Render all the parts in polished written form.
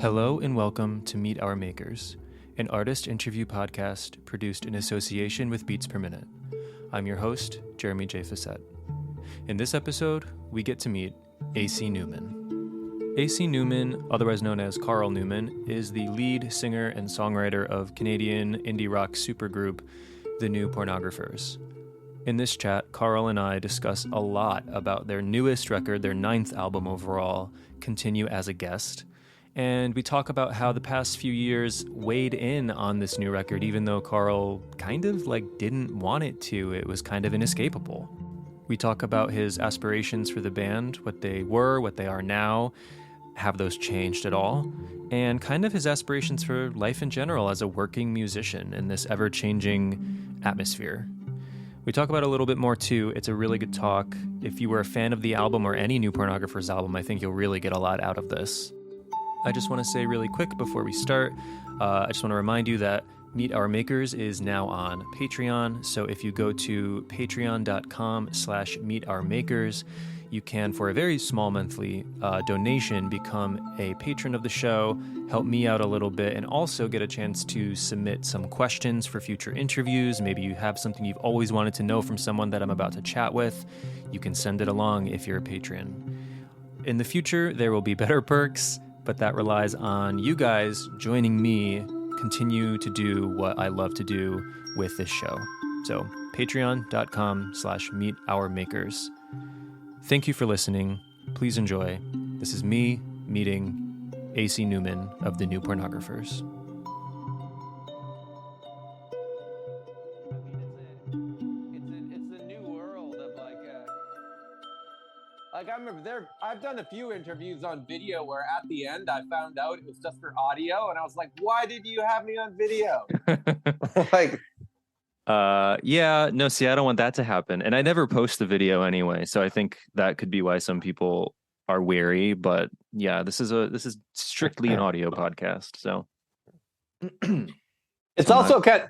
Hello and welcome to Meet Our Makers, an artist interview podcast produced in association with Beats Per Minute. I'm your host, Jeremy J. Facette. In this episode, we get to meet AC Newman. AC Newman, otherwise known as Carl Newman, is the lead singer and songwriter of Canadian indie rock supergroup The New Pornographers. In this chat, Carl and I discuss a lot about their newest record, their 9th album overall, Continue as a Guest, and we talk about how the past few years weighed in on this new record, even though Carl kind of didn't want it to. It was kind of inescapable. We talk about his aspirations for the band, what they were, what they are now, have those changed at all, and kind of his aspirations for life in general as a working musician in this ever-changing atmosphere. We talk about it a little bit more too. It's a really good talk. If you were a fan of the album or any New Pornographers album, I think you'll really get a lot out of this. I just want to say really quick before we start, I just want to remind you that Meet Our Makers is now on Patreon. So if you go to patreon.com/meetourmakers, you can, for a very small monthly donation, become a patron of the show, help me out a little bit, and also get a chance to submit some questions for future interviews. Maybe you have something you've always wanted to know from someone that I'm about to chat with. You can send it along if you're a patron. In the future, there will be better perks, but that relies on you guys joining me continue to do what I love to do with this show. So patreon.com/meetourmakers. Thank you for listening. Please enjoy. This is me meeting AC Newman of The New Pornographers. I remember I've done a few interviews on video where at the end I found out it was just for audio, and I was like, why did you have me on video? See, I don't want that to happen. And I never post the video anyway, so I think that could be why some people are wary. But yeah, this is strictly an audio podcast. So it's also kind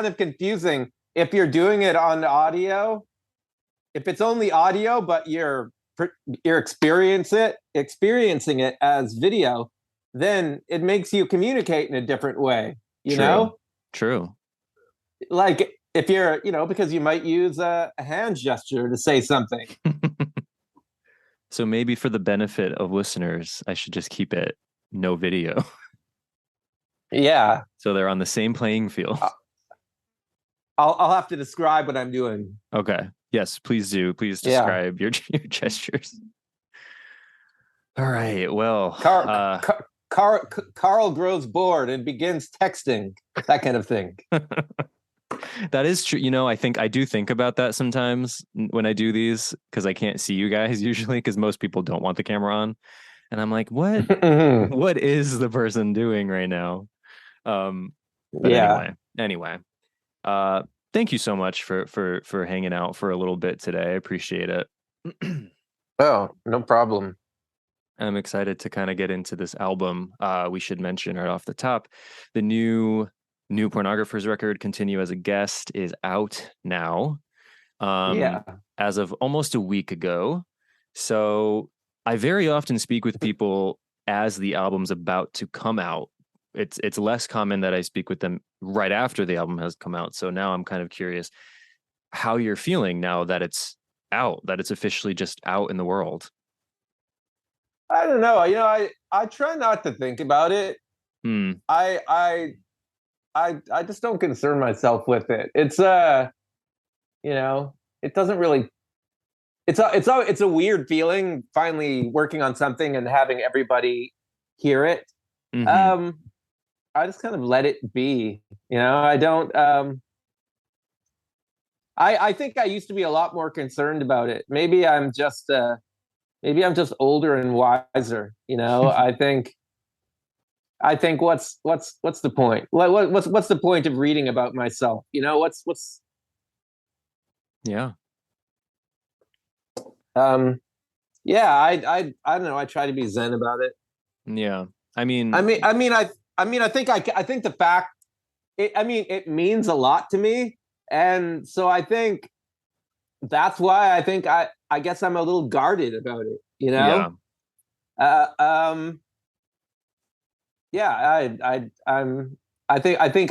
of confusing if you're doing it on audio. If it's only audio, but you're experiencing it as video, then it makes you communicate in a different way. You know? True. Like if you're, because you might use a hand gesture to say something. So maybe for the benefit of listeners, I should just keep it no video. Yeah. So they're on the same playing field. I'll have to describe what I'm doing. Okay. Yes, please do. Please describe your gestures. All right. Well, Carl grows bored and begins texting, that kind of thing. That is true. I think I do think about that sometimes when I do these, because I can't see you guys usually, because most people don't want the camera on. And I'm like, what? What is the person doing right now? Anyway. Thank you so much for hanging out for a little bit today. I appreciate it. Oh, no problem. I'm excited to kind of get into this album. We should mention right off the top, the new Pornographers record, Continue as a Guest, is out now. As of almost a week ago. So I very often speak with people as the album's about to come out. It's less common that I speak with them right after the album has come out. So now I'm kind of curious how you're feeling now that it's out, that it's officially just out in the world. I don't know. I try not to think about it. I just don't concern myself with it. It's it doesn't really. It's a weird feeling finally working on something and having everybody hear it. Mm-hmm. I just kind of let it be. I don't. I think I used to be a lot more concerned about it. Maybe I'm just older and wiser. I think what's the point? What's the point of reading about myself? What's Yeah. I don't know. I try to be zen about it. Yeah. I think the fact it means a lot to me. And so I think that's why I guess I'm a little guarded about it, Yeah. Uh, um, yeah, I think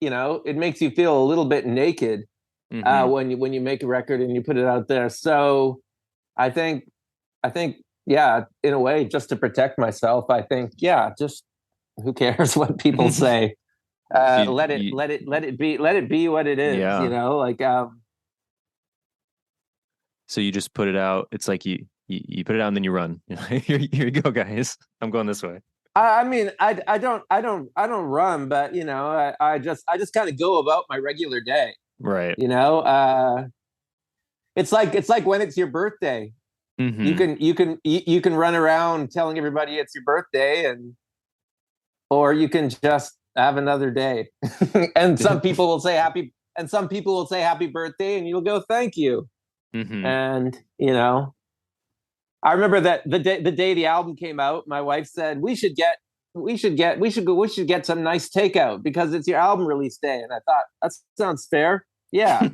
it makes you feel a little bit naked when you make a record and you put it out there. So I think I think yeah, in a way, just to protect myself, I think just who cares what people say? Let it be what it is. Yeah. Like So you just put it out. It's like you put it out and then you run. Here you go, guys. I'm going this way. I mean, I don't run, but I just kind of go about my regular day. Right. It's like when it's your birthday, you can run around telling everybody it's your birthday, or you can just have another day. And some people will say happy birthday, and you'll go thank you. And I remember that the day the album came out, my wife said we should get some nice takeout because it's your album release day. And I thought that sounds fair. Yeah.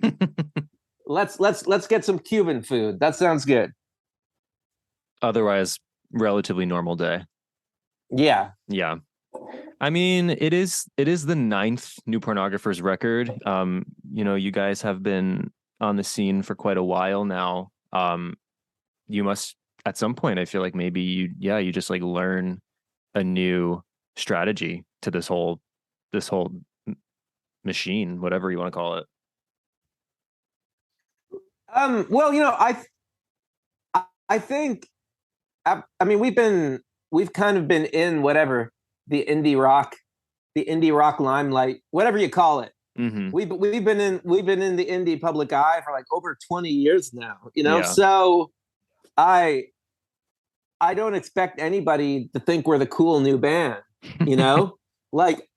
let's get some Cuban food. That sounds good. Otherwise, relatively normal day. Yeah. Yeah. I mean, it is the 9th New Pornographers record. You guys have been on the scene for quite a while now. You must, at some point, I feel like maybe you just like learn a new strategy to this whole machine, whatever you want to call it. Well, I think, I mean, we've kind of been in whatever the indie rock limelight, whatever you call it. We've been in the indie public eye for like over 20 years now, So I don't expect anybody to think we're the cool new band, like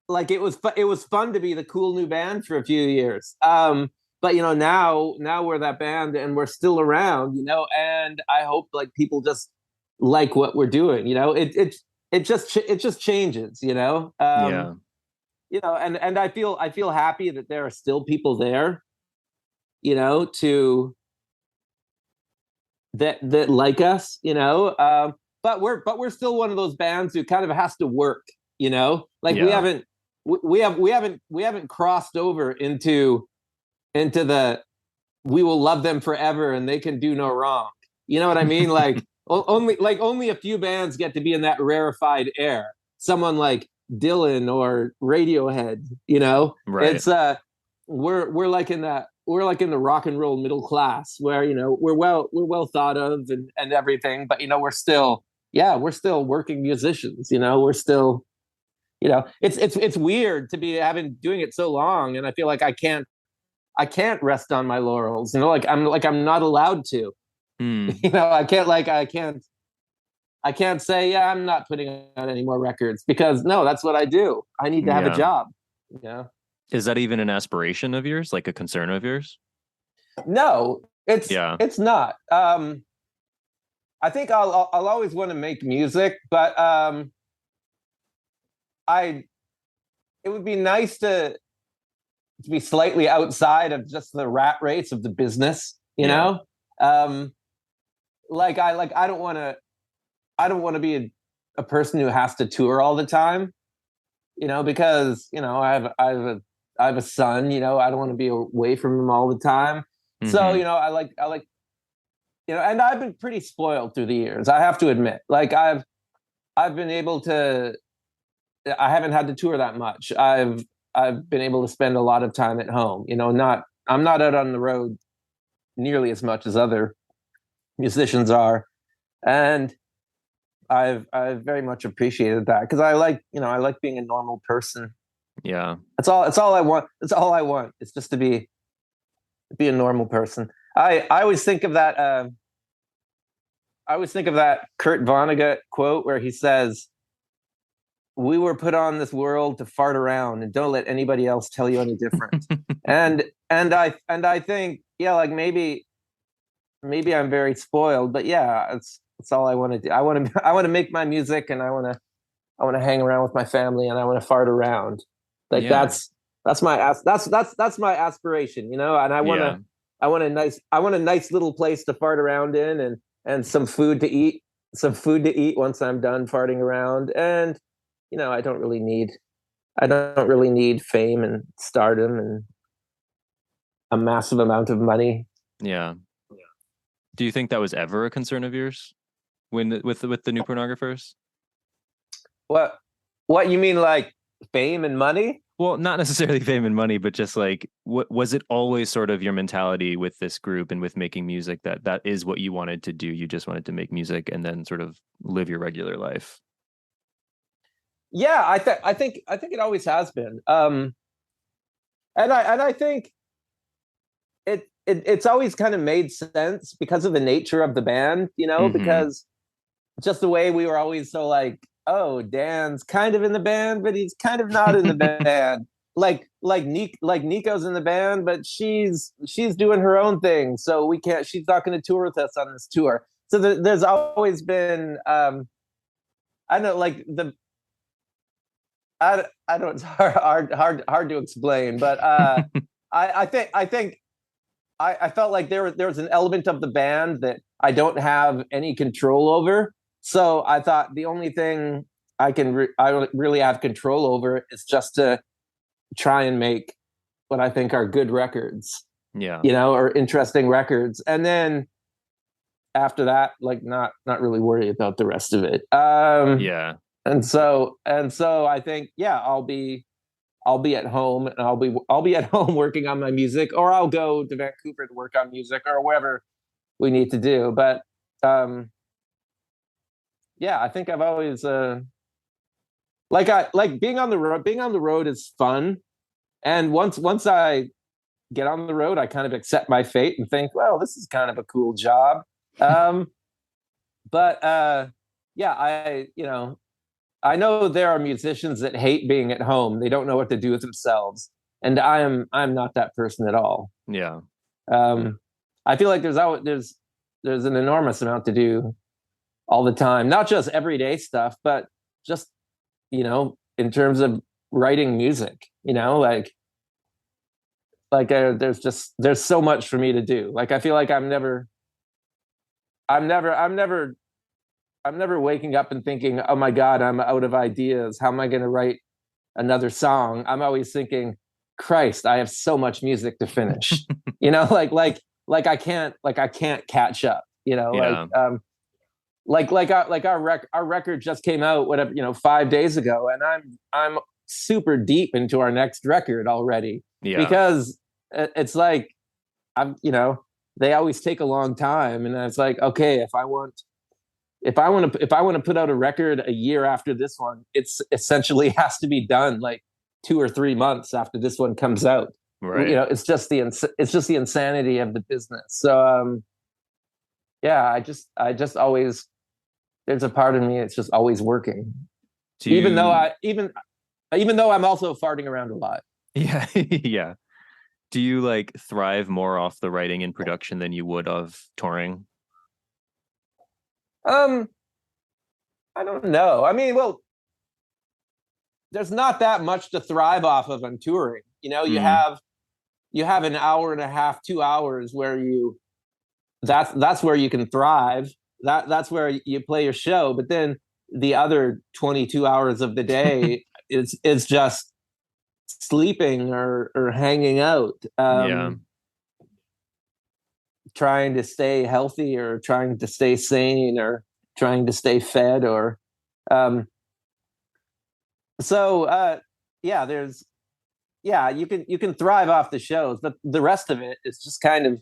it was fun to be the cool new band for a few years. But now we're that band and we're still around, and I hope like people just like what we're doing, it just changes, Yeah. And I feel happy that there are still people there, that like us, but we're still one of those bands who kind of has to work, like we haven't crossed over into the we will love them forever and they can do no wrong. You know what I mean? Like only a few bands get to be in that rarefied air. Someone like Dylan or Radiohead, Right. It's we're like in the rock and roll middle class where we're well thought of and everything, but we're still working musicians. We're still it's weird to be doing it so long, and I feel like I can't rest on my laurels. I'm not allowed to. I can't say I'm not putting out any more records because no, that's what I do. I need to have a job. Is that even an aspiration of yours, like a concern of yours? No, it's not. I think I'll always want to make music, but it would be nice to be slightly outside of just the rat race of the business, I don't want to be a person who has to tour all the time, because I have a son, I don't want to be away from him all the time. So, I like, and I've been pretty spoiled through the years. I have to admit, like I've been able to, I haven't had to tour that much. I've been able to spend a lot of time at home, I'm not out on the road nearly as much as other musicians are. And I've very much appreciated that because I like being a normal person. Yeah. That's all I want. That's all I want. It's just to be a normal person. I always think of that. Kurt Vonnegut quote where he says, "We were put on this world to fart around, and don't let anybody else tell you any different." and I think like maybe I'm very spoiled, but that's all I want to do. I want to make my music, and I want to hang around with my family, and I want to fart around. Like that's my aspiration, and I want a nice little place to fart around in, and some food to eat, some food to eat once I'm done farting around. And, I don't really need fame and stardom and a massive amount of money. Yeah. Do you think that was ever a concern of yours with the new Pornographers? What you mean, like fame and money? Well, not necessarily fame and money, but just like, was it always sort of your mentality with this group and with making music that is what you wanted to do? You just wanted to make music and then sort of live your regular life. Yeah, I think it always has been. And I think it's always kind of made sense because of the nature of the band, because just the way we were always so like, oh, Dan's kind of in the band, but he's kind of not in the band. Like Nico's in the band, but she's doing her own thing, so we can't. She's not going to tour with us on this tour. So there's always been, I don't know, like I don't. It's hard to explain, but I think I felt like there was an element of the band that I don't have any control over. So I thought the only thing I really have control over is just to try and make what I think are good records, or interesting records. And then after that, like not really worry about the rest of it. And so I think, I'll be at home, and I'll be at home working on my music, or I'll go to Vancouver to work on music, or whatever we need to do. But I think I've always like being on the road. Being on the road is fun, and once I get on the road, I kind of accept my fate and think, well, this is kind of a cool job. But I know there are musicians that hate being at home. They don't know what to do with themselves, and I'm not that person at all. Yeah. I feel like there's an enormous amount to do all the time, not just everyday stuff, but just, in terms of writing music, there's so much for me to do. Like, I feel like I'm never waking up and thinking, oh my God, I'm out of ideas. How am I going to write another song? I'm always thinking, Christ, I have so much music to finish, like I can't catch up, our record just came out, 5 days ago, and I'm super deep into our next record already, because it's like, they always take a long time, and it's like, okay, if I want to put out a record a year after this one, it's essentially has to be done like 2 or 3 months after this one comes out. Right. It's just the insanity of the business. So I just always, there's a part of me, it's just always working. Even though I'm also farting around a lot. Yeah. Yeah. Do you like thrive more off the writing and production than you would of touring? I don't know. I mean, well, there's not that much to thrive off of on touring. You have an hour and a half, 2 hours where that's where you can thrive. That's where you play your show. But then the other 22 hours of the day is just sleeping or hanging out. Trying to stay healthy, or trying to stay sane, or trying to stay fed, or you can thrive off the shows, but the rest of it is just kind of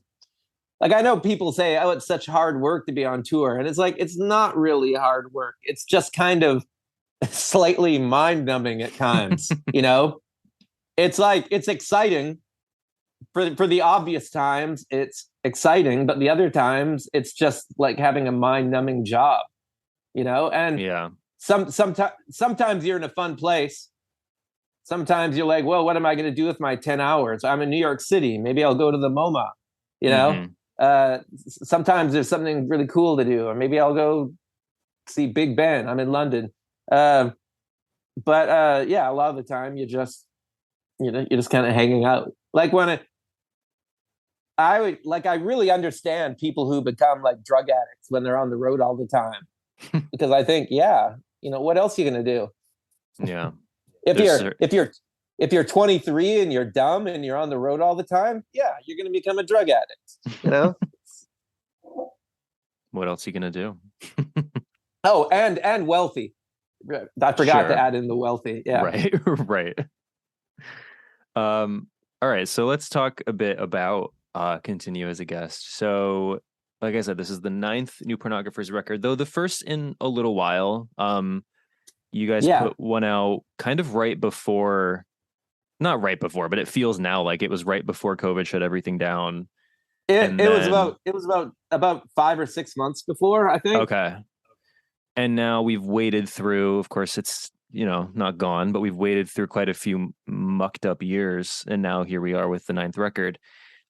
like, I know people say, oh, it's such hard work to be on tour, and it's like, it's not really hard work. It's just kind of slightly mind-numbing at times. It's like, it's exciting for the obvious times, it's exciting, but the other times it's just like having a mind-numbing job, and sometimes you're in a fun place. Sometimes you're like, well, what am I going to do with my 10 hours? I'm in New York City. Maybe I'll go to the MoMA, sometimes there's something really cool to do, or maybe I'll go see Big Ben. I'm in London. But a lot of the time you're just kind of hanging out. Like I really understand people who become like drug addicts when they're on the road all the time. because I think, yeah, what else are you going to do? Yeah. If you're 23 and you're dumb and you're on the road all the time, yeah, you're going to become a drug addict, What else are you going to do? Oh, and wealthy. I forgot to add in the wealthy. Yeah. Right. Right. All right. So let's talk a bit about Continue as a Guest. So, like I said, this is the 9th New Pornographers record, though the first in a little while. You guys put one out kind of right before, not right before, but it feels now like it was right before COVID shut everything down. It was about 5 or 6 months before, I think. Okay. And now we've waded through, of course, it's, not gone, but we've waded through quite a few mucked up years. And now here we are with the 9th record.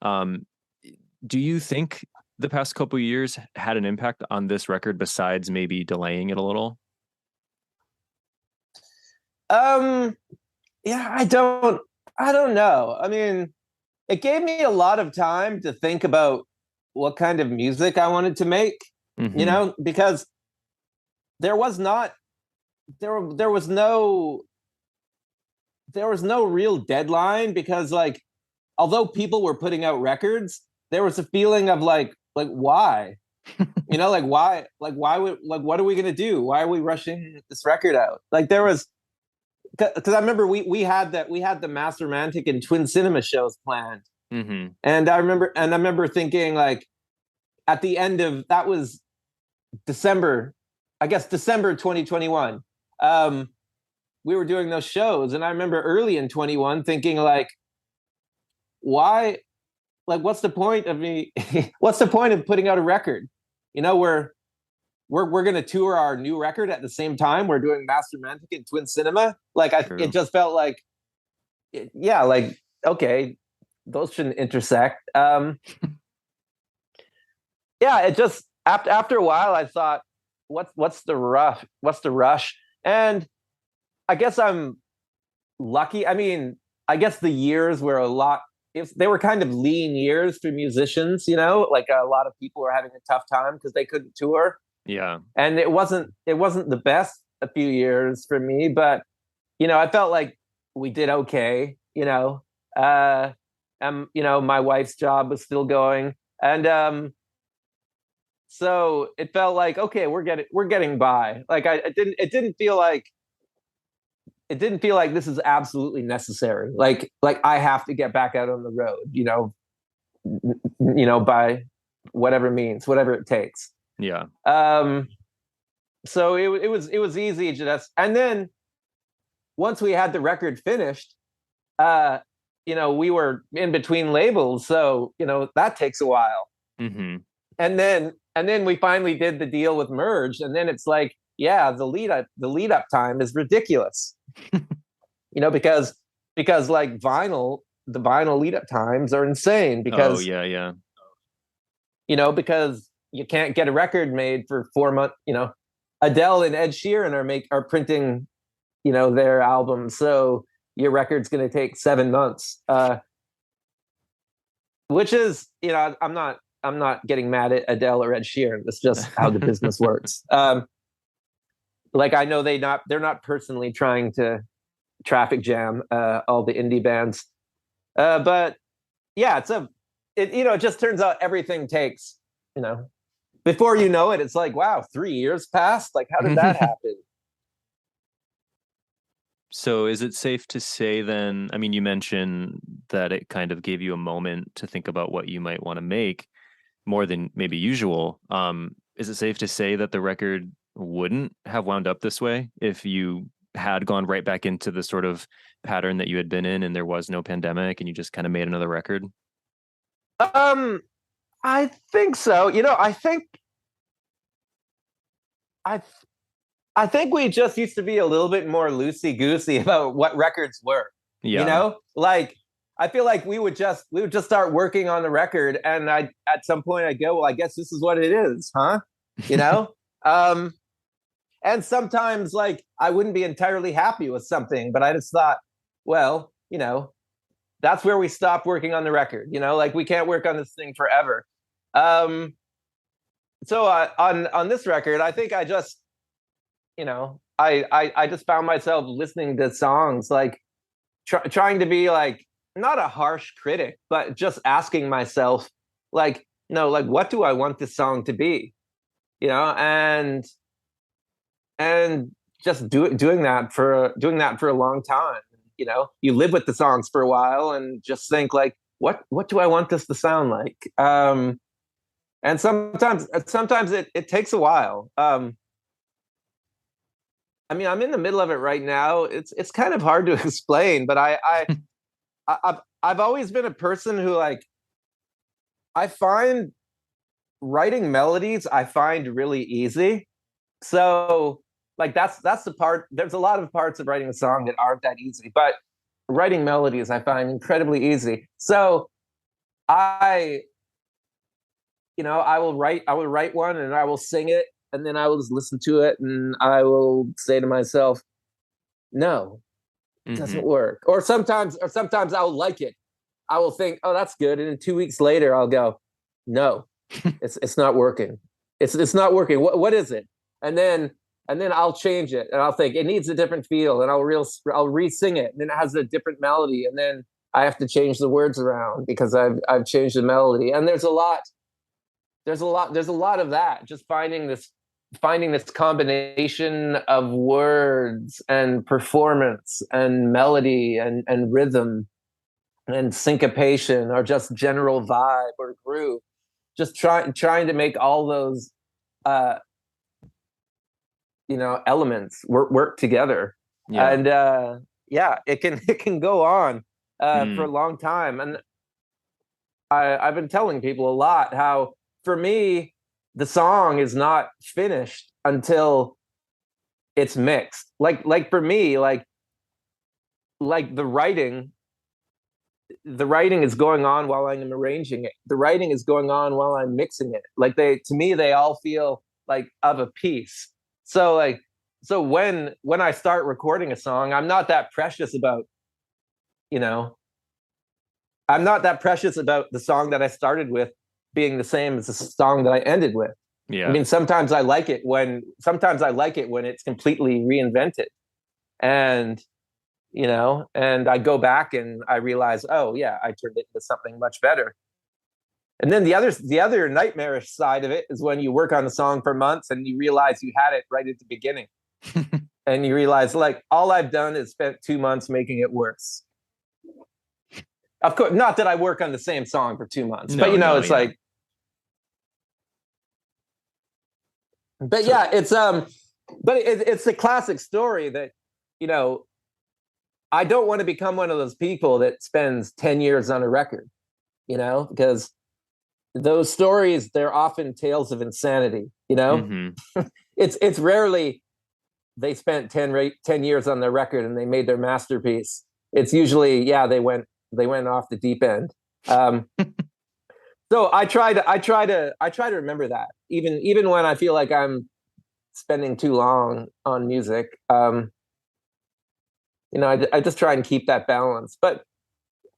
Do you think the past couple of years had an impact on this record besides maybe delaying it a little? Yeah, I don't know. I mean, it gave me a lot of time to think about what kind of music I wanted to make, because there was no real deadline, because like, although people were putting out records, there was a feeling of like why? Why what are we going to do? Why are we rushing this record out? Like there was, because I remember we had the Mass Romantic and Twin Cinema shows planned. And I remember thinking, like, at the end of that was December 2021. We were doing those shows, and I remember early in 21 thinking, like, why? Like, what's the point of me? What's the point of putting out a record? We're going to tour our new record at the same time we're doing Mass Romantic and Twin Cinema. Like, it just felt like, yeah, like, okay, those shouldn't intersect. Yeah, it just after a while I thought, what's the rush? And I guess I'm lucky. I mean, I guess the years were they were kind of lean years for musicians, like a lot of people were having a tough time because they couldn't tour. Yeah. And it wasn't the best a few years for me, but I felt like we did okay, my wife's job was still going, and so it felt like, okay, we're getting by. Like it didn't feel like this is absolutely necessary. Like I have to get back out on the road, by whatever means, whatever it takes. Yeah. So it was easy to just, and then once we had the record finished, we were in between labels, so that takes a while. And then we finally did the deal with Merge, and then it's like, yeah, the lead up time is ridiculous. Because like the vinyl lead up times are insane, because because you can't get a record made for 4 months. Adele and Ed Sheeran are printing, their albums, so your record's going to take 7 months. Which is, I'm not getting mad at Adele or Ed Sheeran. That's just how the business works. Like, I know they're not personally trying to traffic jam all the indie bands, but yeah, it just turns out everything takes, before you know it, it's like, wow, 3 years passed. Like, how did that happen? So is it safe to say then, I mean, you mentioned that it kind of gave you a moment to think about what you might want to make more than maybe usual. Is it safe to say that the record wouldn't have wound up this way if you had gone right back into the sort of pattern that you had been in and there was no pandemic and you just kind of made another record? I think so. I think we just used to be a little bit more loosey-goosey about what records were. Yeah. Like, I feel like we would just start working on the record, and at some point I'd go, well, I guess this is what it is, huh? And sometimes, like, I wouldn't be entirely happy with something, but I just thought, well, that's where we stopped working on the record. Like, we can't work on this thing forever. So on this record, I think I just I just found myself listening to songs like trying to be like not a harsh critic, but just asking myself like, no, like what do I want this song to be? And just doing that for a long time. You live with the songs for a while and just think like, what do I want this to sound like? And sometimes it takes a while. I mean, I'm in the middle of it right now. It's kind of hard to explain, but I've always been a person who like I find writing melodies I find really easy. So like that's the part. There's a lot of parts of writing a song that aren't that easy, but writing melodies I find incredibly easy. So I I will write one and I will sing it and then I will just listen to it and I will say to myself, no, it doesn't work. Or sometimes I'll like it. I will think, oh, that's good. And then 2 weeks later I'll go, no, it's not working. It's not working. What is it? And then I'll change it and I'll think it needs a different feel and I'll re-sing it and then it has a different melody and then I have to change the words around because I've changed the melody. And there's a lot of that, just finding this combination of words and performance and melody and rhythm and syncopation or just general vibe or groove, just trying to make all those elements work together. And it can go on for a long time. And I've been telling people a lot how for me the song is not finished until it's mixed. Like for me, like the writing is going on while I'm arranging it. The writing is going on while I'm mixing it. Like to me they all feel like of a piece. So when I start recording a song, I'm not that precious about I'm not that precious about the song that I started with being the same as the song that I ended with. Yeah. I mean, sometimes I like it when it's completely reinvented. And and I go back and I realize, oh yeah, I turned it into something much better. And then the other nightmarish side of it is when you work on a song for months and you realize you had it right at the beginning. And you realize like all I've done is spent 2 months making it worse. Of course, not that I work on the same song for 2 months, but it's like, but yeah, it's it's a classic story that, I don't want to become one of those people that spends 10 years on a record, because those stories, they're often tales of insanity, It's rarely they spent 10 years on their record and they made their masterpiece. It's usually, they went off the deep end. So I try to remember that even when I feel like I'm spending too long on music. I just try and keep that balance. But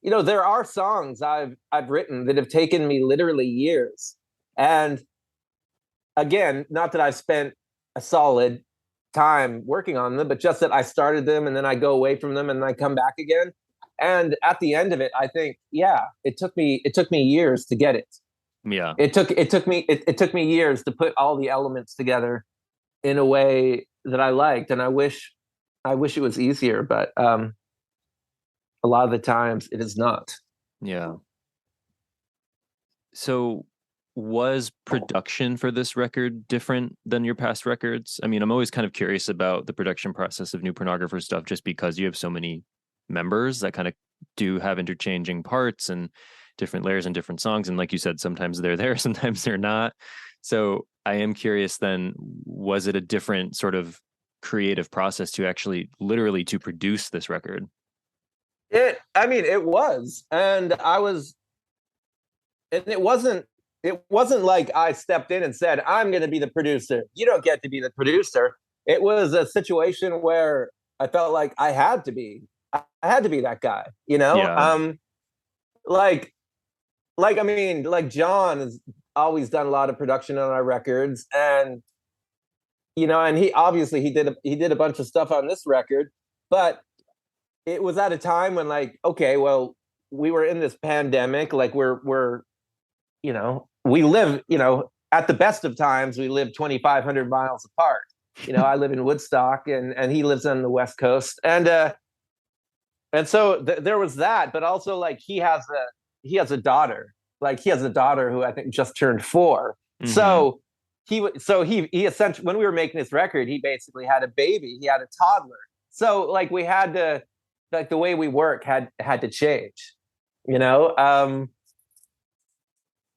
there are songs I've written that have taken me literally years. And again, not that I've spent a solid time working on them, but just that I started them and then I go away from them and I come back again. And at the end of it, I think, it took me years to get it. Yeah. It took me years to put all the elements together in a way that I liked. And I wish it was easier, but a lot of the times it is not. Yeah. So was production for this record different than your past records? I mean, I'm always kind of curious about the production process of new Pornographer stuff, just because you have so many members that kind of do have interchanging parts and different layers and different songs. And like you said, sometimes they're there, sometimes they're not. So I am curious then, was it a different sort of creative process to actually literally to produce this record? It was. And it wasn't like I stepped in and said, I'm going to be the producer. You don't get to be the producer. It was a situation where I felt like I had to be that guy, Yeah. Like John has always done a lot of production on our records, and and he did a bunch of stuff on this record, but it was at a time when, like, okay, well, we were in this pandemic, like we're we live, at the best of times, we live 2,500 miles apart. I live in Woodstock, and he lives on the West Coast, and so there was that, but also, like, he has a daughter, like he has a daughter who I think just turned 4. Mm-hmm. So he essentially, when we were making this record, he basically had a baby, he had a toddler. So, like, we had to, like, the way we work had to change,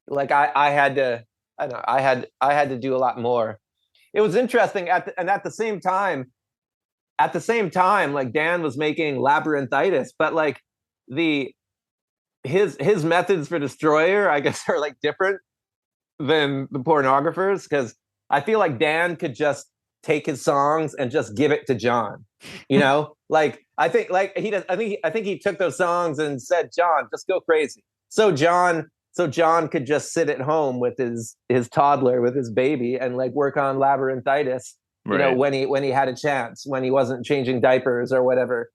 like I had to, I don't know, I had to do a lot more. It was interesting at the same time, like, Dan was making Labyrinthitis, but, like, his methods for Destroyer, I guess, are, like, different than the Pornographers, because I feel like Dan could just take his songs and just give it to John. Like, I think, like, he does. I think he took those songs and said, "John, just go crazy." So John could just sit at home with his toddler, with his baby, and, like, work on Labyrinthitis. Right. When he had a chance, when he wasn't changing diapers or whatever,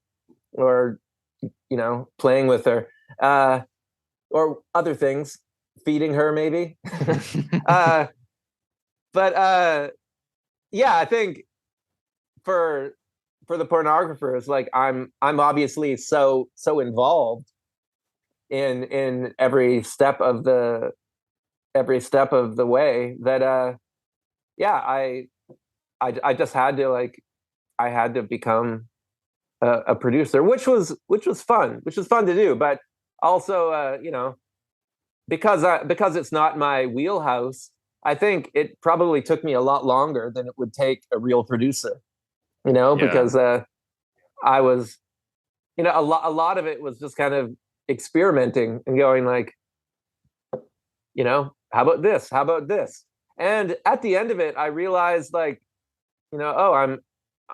or playing with her, or other things, feeding her maybe. But yeah, I think for the Pornographers, like, I'm obviously so involved in every step of the way that yeah, I just had to, like, I had to become a producer, which was fun to do, but also because it's not my wheelhouse, I think it probably took me a lot longer than it would take a real producer, because I was, a lot of it was just kind of experimenting and going, like, how about this? How about this? And at the end of it, I realized, like, oh,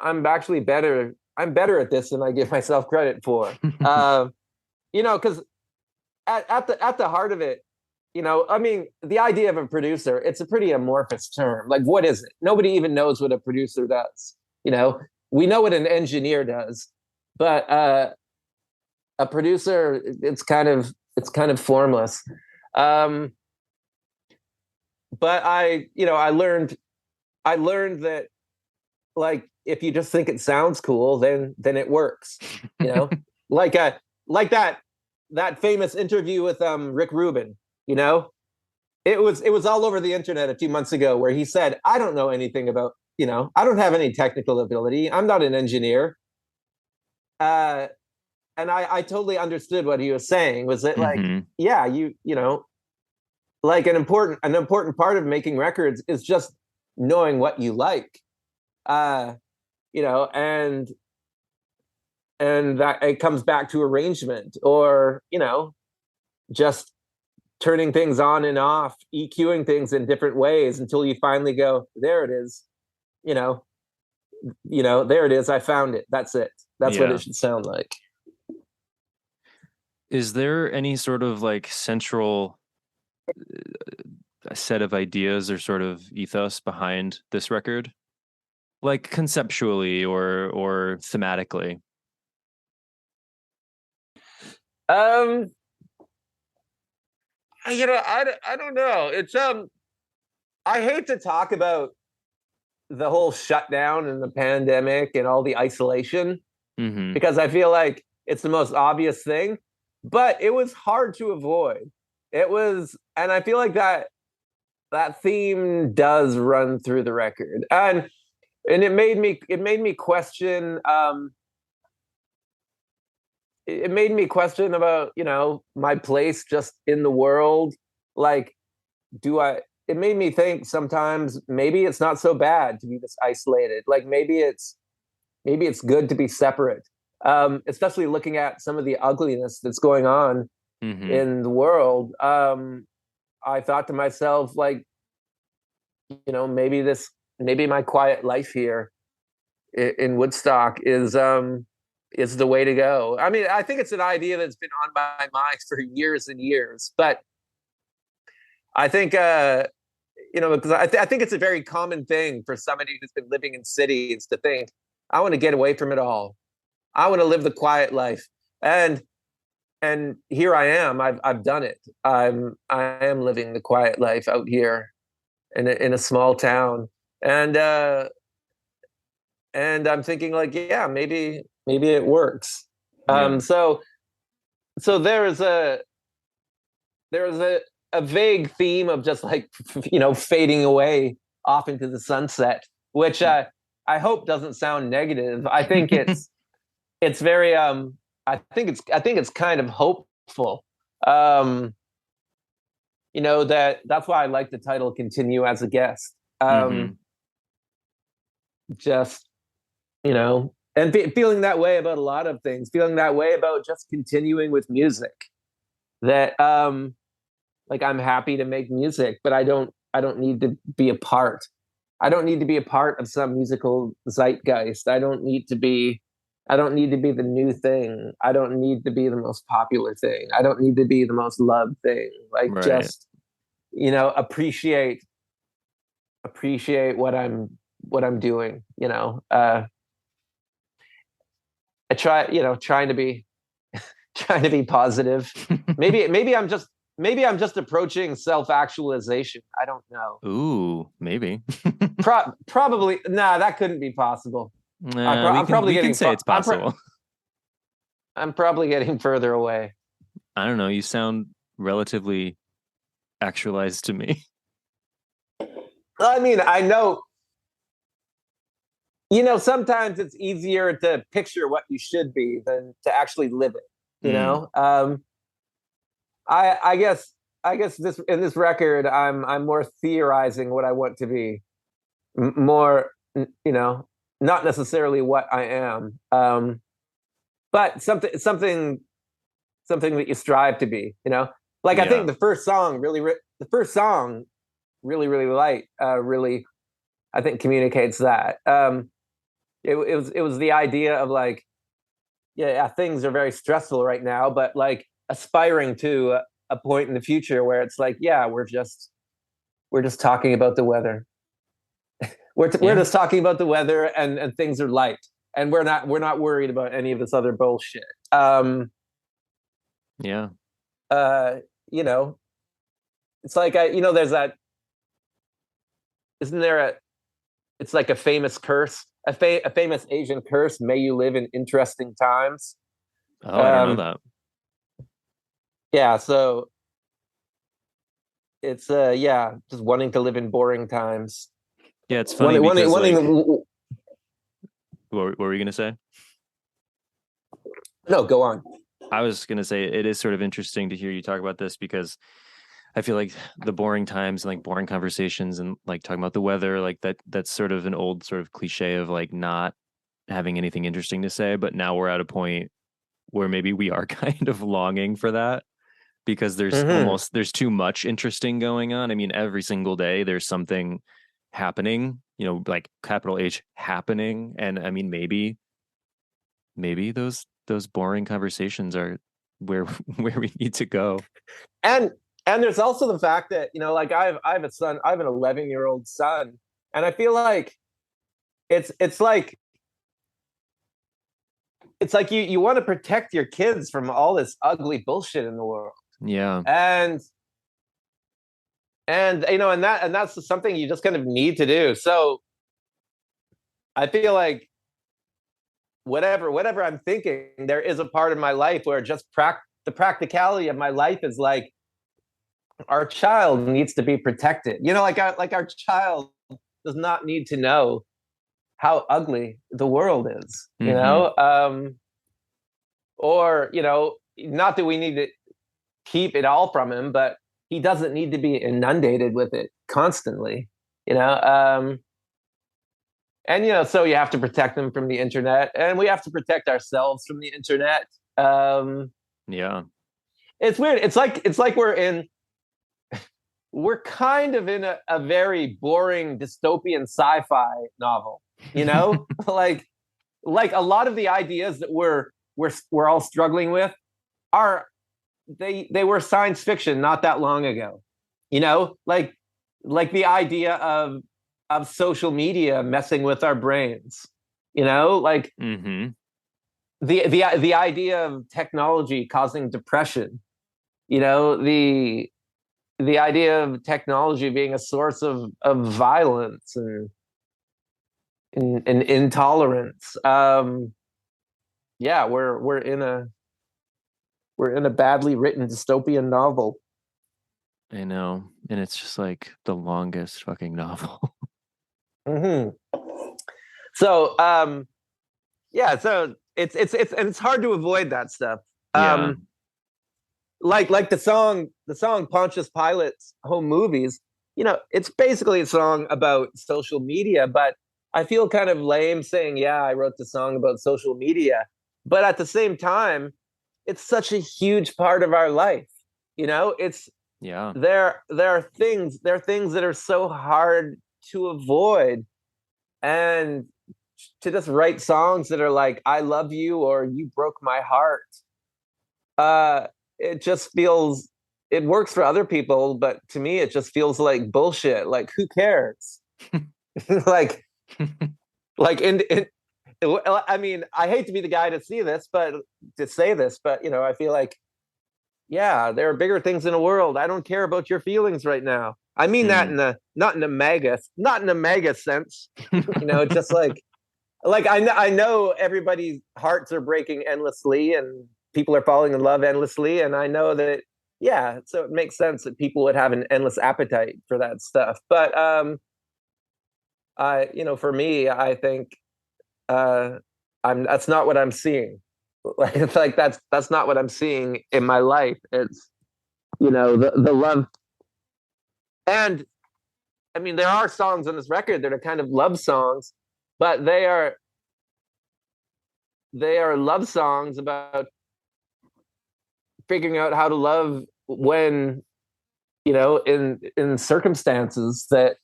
I'm actually better. I'm better at this than I give myself credit for. Because at the heart of it, I mean, the idea of a producer, it's a pretty amorphous term. Like, what is it? Nobody even knows what a producer does. We know what an engineer does, but a producer, it's kind of formless. But I learned that, like, if you just think it sounds cool, then it works. like that famous interview with Rick Rubin. It was all over the internet a few months ago, where he said, "I don't know anything about, I don't have any technical ability. I'm not an engineer." And I totally understood what he was saying. Was that, like, mm-hmm. Yeah, like, an important part of making records is just knowing what you like. And that it comes back to arrangement, or, just turning things on and off, EQing things in different ways until you finally go, there it is, there it is. I found it. That's it. That's what it should sound like. Is there any sort of, like, central set of ideas or sort of ethos behind this record? Like, conceptually or thematically? I don't know. It's I hate to talk about the whole shutdown and the pandemic and all the isolation, mm-hmm. because I feel like it's the most obvious thing, but it was hard to avoid. It was, and I feel like that theme does run through the record, and it made me question. It made me question about, my place just in the world. Like, it made me think sometimes maybe it's not so bad to be this isolated. Like, maybe it's good to be separate. Especially looking at some of the ugliness that's going on, mm-hmm. in the world. I thought to myself, like, maybe my quiet life here in Woodstock is the way to go. I mean, I think it's an idea that's been on my mind for years and years, but I think because I think it's a very common thing for somebody who's been living in cities to think, I want to get away from it all. I want to live the quiet life. And here I am. I've done it. I am living the quiet life out here in a small town. And I'm thinking like, yeah, maybe it works. Yeah. So there's a vague theme of just like, fading away off into the sunset, which I hope doesn't sound negative. I think it's very I think it's kind of hopeful. That's why I like the title "Continue as a Guest." Just and feeling that way about a lot of things, feeling that way about just continuing with music. That like I'm happy to make music, but I don't need to be a part. I don't need to be a part of some musical zeitgeist. I don't need to be the new thing. I don't need to be the most popular thing. I don't need to be the most loved thing. Like right. Just appreciate what I'm doing. I trying to be positive. Maybe I'm just approaching self-actualization. I don't know. Ooh, maybe. Probably. Nah, that couldn't be possible. I'm probably getting. Say it's possible. I'm probably getting further away. I don't know. You sound relatively actualized to me. I mean, I know. Sometimes it's easier to picture what you should be than to actually live it. I guess this in this record, I'm more theorizing what I want to be, more not necessarily what I am, but something that you strive to be. Like I think the first song really light really I think communicates that. It was the idea of like, yeah, things are very stressful right now, but like aspiring to a point in the future where it's like, yeah, we're just talking about the weather. We're just talking about the weather and things are light, and we're not worried about any of this other bullshit. It's like there's that. Isn't there it's like a famous curse, a famous Asian curse. May you live in interesting times. Oh, I don't know that. Yeah, so it's just wanting to live in boring times. Yeah, it's funny because what were you gonna say? No, go on. I was gonna say it is sort of interesting to hear you talk about this because I feel like the boring times and like boring conversations and like talking about the weather, like that's sort of an old sort of cliche of like not having anything interesting to say. But now we're at a point where maybe we are kind of longing for that because there's too much interesting going on. I mean, every single day there's something happening, like capital H happening. And I mean, maybe those boring conversations are where we need to go. And there's also the fact that, like I have a son, I have an 11-year-old son, and I feel like it's like you want to protect your kids from all this ugly bullshit in the world. Yeah. And that's something you just kind of need to do. So I feel like whatever I'm thinking, there is a part of my life where just the practicality of my life is like, our child needs to be protected. Like our child does not need to know how ugly the world is, or, not that we need to keep it all from him, but he doesn't need to be inundated with it constantly, and, so you have to protect them from the internet, and we have to protect ourselves from the internet. Yeah. It's weird. It's like we're kind of in a very boring dystopian sci-fi novel, like a lot of the ideas that we're all struggling with they were science fiction not that long ago, like like the idea of social media messing with our brains, like the idea of technology causing depression, the idea of technology being a source of violence and intolerance. Yeah, we're in a badly written dystopian novel. I know, and it's just like the longest fucking novel. Mm-hmm. So, yeah, so it's hard to avoid that stuff. Yeah. Like the song Pontius Pilate's Home Movies, it's basically a song about social media, but I feel kind of lame saying, yeah, I wrote the song about social media. But at the same time, it's such a huge part of our life. It's Yeah. there are things that are so hard to avoid, and to just write songs that are like I love you or you broke my heart, it just feels, it works for other people, but to me it just feels like bullshit. Like, who cares? like in I mean, I hate to be the guy to say this, but I feel like, yeah, there are bigger things in the world. I don't care about your feelings right now. I mean that in a not in a mega sense. Just like I know everybody's hearts are breaking endlessly and people are falling in love endlessly, and I know that, yeah, so it makes sense that people would have an endless appetite for that stuff. But for me, I think that's not what I'm seeing. Like, it's like that's not what I'm seeing in my life. It's the love, and I mean, there are songs on this record that are kind of love songs, but they are love songs about figuring out how to love when, in circumstances that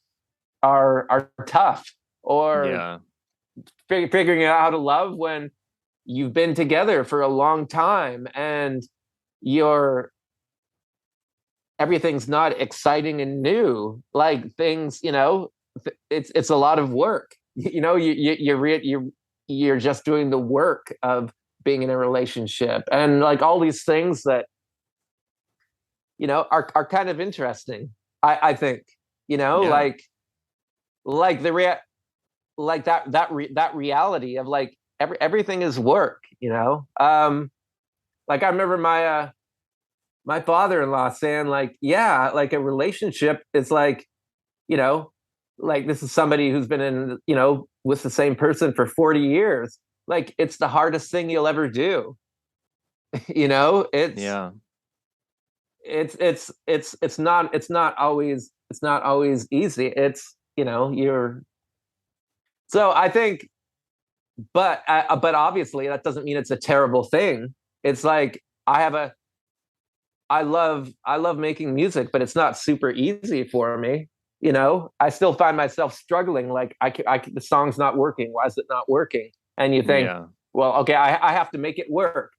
are tough, or Yeah. figuring out how to love when you've been together for a long time and you're everything's not exciting and new. Like, things, it's a lot of work. You're just doing the work of being in a relationship, and like all these things that are kind of interesting. I think, Yeah. like that reality of like everything is work. Like, I remember my father-in-law saying, like, yeah, like a relationship is like, like, this is somebody who's been in, with the same person for 40 years. Like, it's the hardest thing you'll ever do. It's Yeah. it's not always easy. It's, you're so I think, but obviously that doesn't mean it's a terrible thing. It's like, I love making music, but it's not super easy for me. I still find myself struggling. Like, the song's not working. Why is it not working? And you think, Yeah. well, okay, I have to make it work.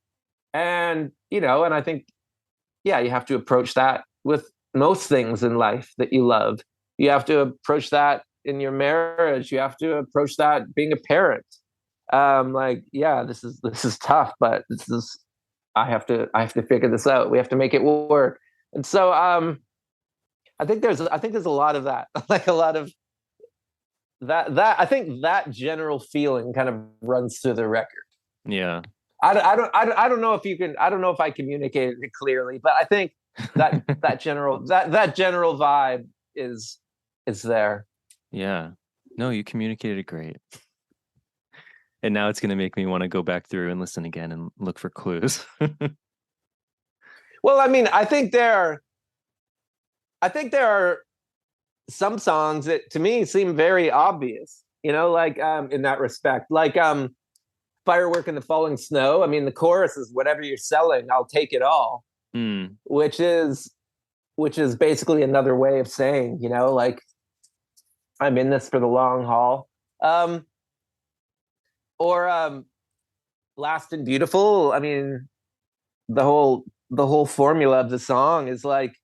And, and I think, yeah, you have to approach that with most things in life that you love. You have to approach that in your marriage. You have to approach that being a parent. Like, yeah, this is tough, but I have to figure this out. We have to make it work. And so, I think there's a lot of that, like a lot of that. I think that general feeling kind of runs through the record. Yeah. I don't know if you can. I don't know if I communicated it clearly, but I think that general vibe is there. Yeah. No, you communicated it great. And now it's going to make me want to go back through and listen again and look for clues. Well, I mean, I think there are some songs that to me seem very obvious, like, in that respect, like, Firework in the Falling Snow. I mean, the chorus is, whatever you're selling, I'll take it all. Which is basically another way of saying, like, I'm in this for the long haul. Or Last and Beautiful. I mean, the whole formula of the song is like,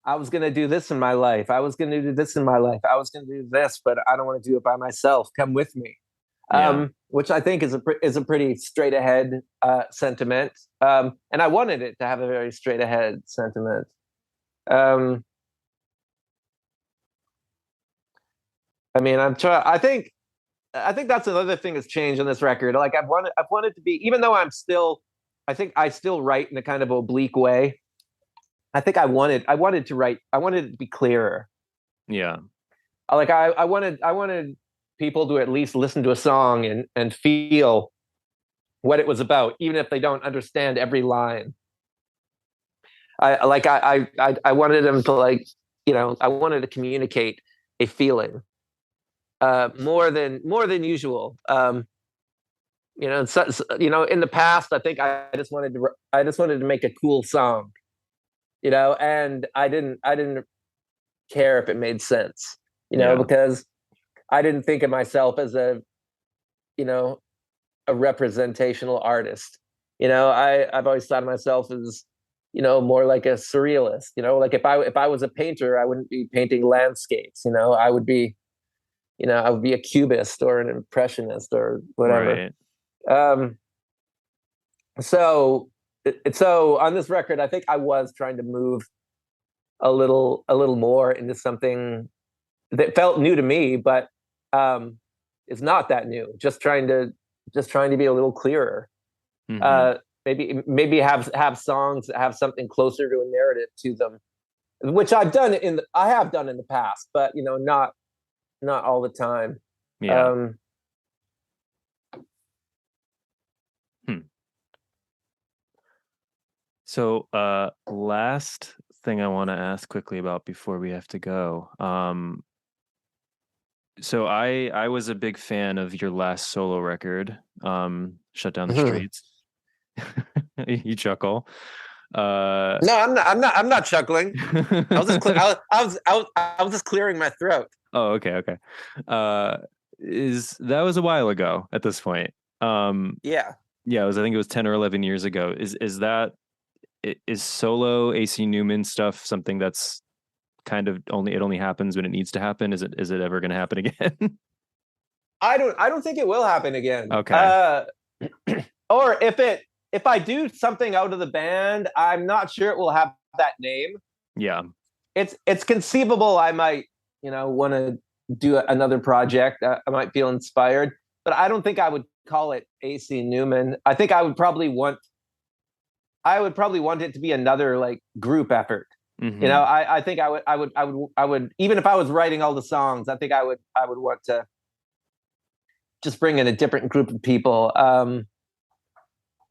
I was going to do this in my life. I was going to do this in my life. I was going to do this, but I don't want to do it by myself. Come with me. Which I think is a pretty straight ahead sentiment. And I wanted it to have a very straight ahead sentiment. I mean, I think that's another thing that's changed on this record. Like I've wanted to be, even though I think I still write in a kind of oblique way. I think I wanted to write. I wanted it to be clearer. Yeah. Like I wanted people to at least listen to a song and feel what it was about, even if they don't understand every line. I wanted them to, like, I wanted to communicate a feeling more than usual. In the past, I think I just wanted to make a cool song. And I didn't care if it made sense, because I didn't think of myself as a representational artist. I've always thought of myself as, more like a surrealist, like if I was a painter, I wouldn't be painting landscapes, I would be a cubist or an impressionist or whatever. Right. So on this record, I think I was trying to move a little more into something that felt new to me, but is not that new. Just trying to be a little clearer. Mm-hmm. Maybe have songs that have something closer to a narrative to them, which I have done in the past, but not all the time. Yeah. So, last thing I want to ask quickly about before we have to go. So I was a big fan of your last solo record, Shut Down the Streets. You chuckle. No, I'm not chuckling. I was just clearing my throat. Oh, okay. That was a while ago at this point. Yeah, I think it was 10 or 11 years ago. Is solo AC Newman stuff something that's kind of only happens when it needs to happen? Is it ever going to happen again? I don't think it will happen again. Okay. Or if I do something out of the band, I'm not sure it will have that name. Yeah. It's conceivable I might, want to do another project. I might feel inspired, but I don't think I would call it AC Newman. I think I would probably want it to be another, like, group effort. Mm-hmm. I think I would, even if I was writing all the songs, I think I would want to just bring in a different group of people. But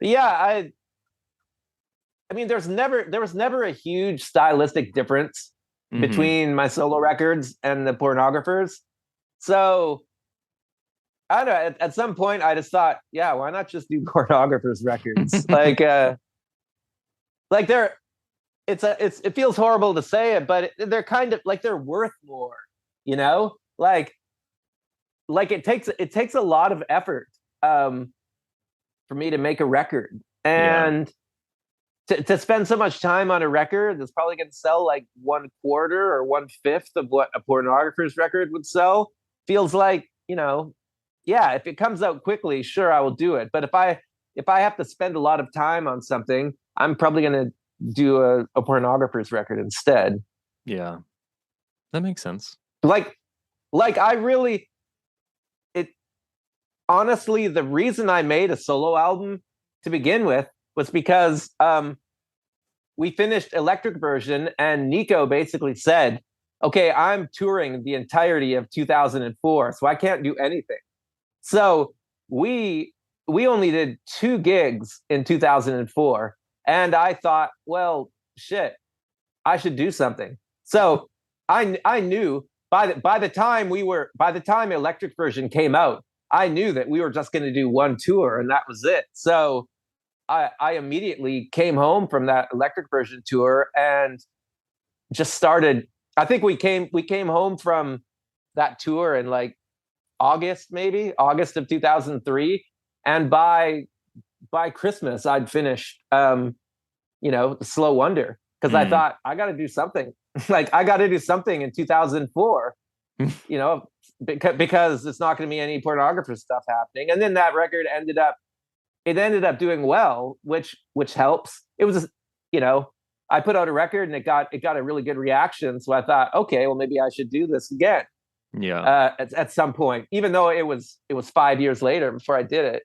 yeah, I mean, there was never a huge stylistic difference between my solo records and the Pornographers. So I don't know. At some point, I just thought, yeah, why not just do Pornographers records? It feels horrible to say it, but they're kind of like, they're worth more, like it takes a lot of effort for me to make a record, and to spend so much time on a record that's probably going to sell like 1/4 or 1/5 of what a Pornographer's record would sell feels like, if it comes out quickly, sure, I will do it. But if I have to spend a lot of time on something, I'm probably going to do a Pornographer's record instead. Yeah, that makes sense. Honestly, the reason I made a solo album to begin with was because we finished Electric Version, and Nico basically said, okay, I'm touring the entirety of 2004, so I can't do anything. So we only did 2 gigs in 2004. And I thought, well, shit, I should do something. So I knew by the time Electric Version came out, I knew that we were just going to do 1 tour, and that was it. So I immediately came home from that Electric Version tour and just started. I think we came home from that tour in like August of 2003, and by Christmas I'd finished Slow Wonder, because I thought, I got to do something. like I got to do something in 2004, because it's not going to be any pornographer stuff happening. And then that record ended up doing well, which helps. It was, I put out a record and it got a really good reaction. So I thought, okay, well, maybe I should do this again. Yeah. At some point, even though it was 5 years later before I did it.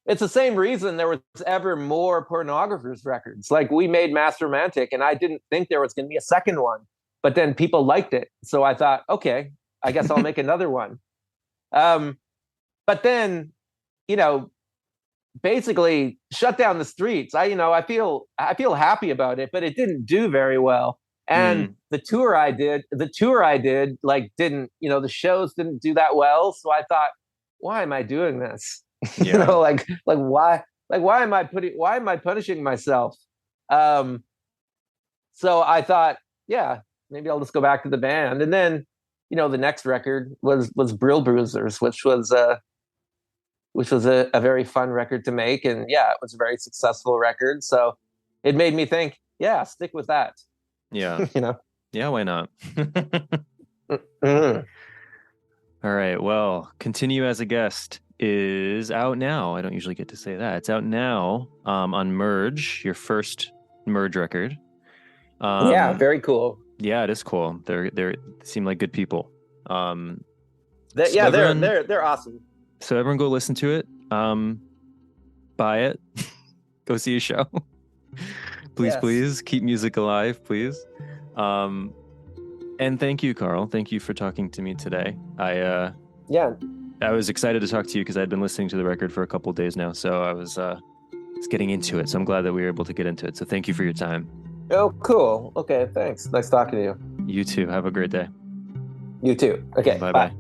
It's the same reason there was ever more pornographers records. Like we made Mass Romantic and I didn't think there was going to be a second one, but then people liked it. So I thought, okay, I guess I'll make another one. But then, basically shut down the streets. I feel happy about it, but it didn't do very well. And the tour I did, like didn't, the shows didn't do that well. So I thought, why am I doing this? Yeah. Why am I punishing myself? So I thought, yeah, maybe I'll just go back to the band. And then, the next record was Brill Bruisers, which was a very fun record to make. And yeah, it was a very successful record. So it made me think, yeah, stick with that. Yeah. Yeah, why not? Mm-hmm. All right. Well, Continue as a Guest is out now. I don't usually get to say that. It's out now on Merge, your first Merge record. Yeah, very cool. Yeah, it is cool. They seem like good people. They're awesome. So everyone go listen to it. Buy it. Go see a show. Please keep music alive, please. And thank you, Carl. Thank you for talking to me today. I was excited to talk to you because I'd been listening to the record for a couple of days now, so I was getting into it. So I'm glad that we were able to get into it. So thank you for your time. Oh, cool. Okay, thanks. Nice talking to you. You too. Have a great day. You too. Okay. Bye-bye.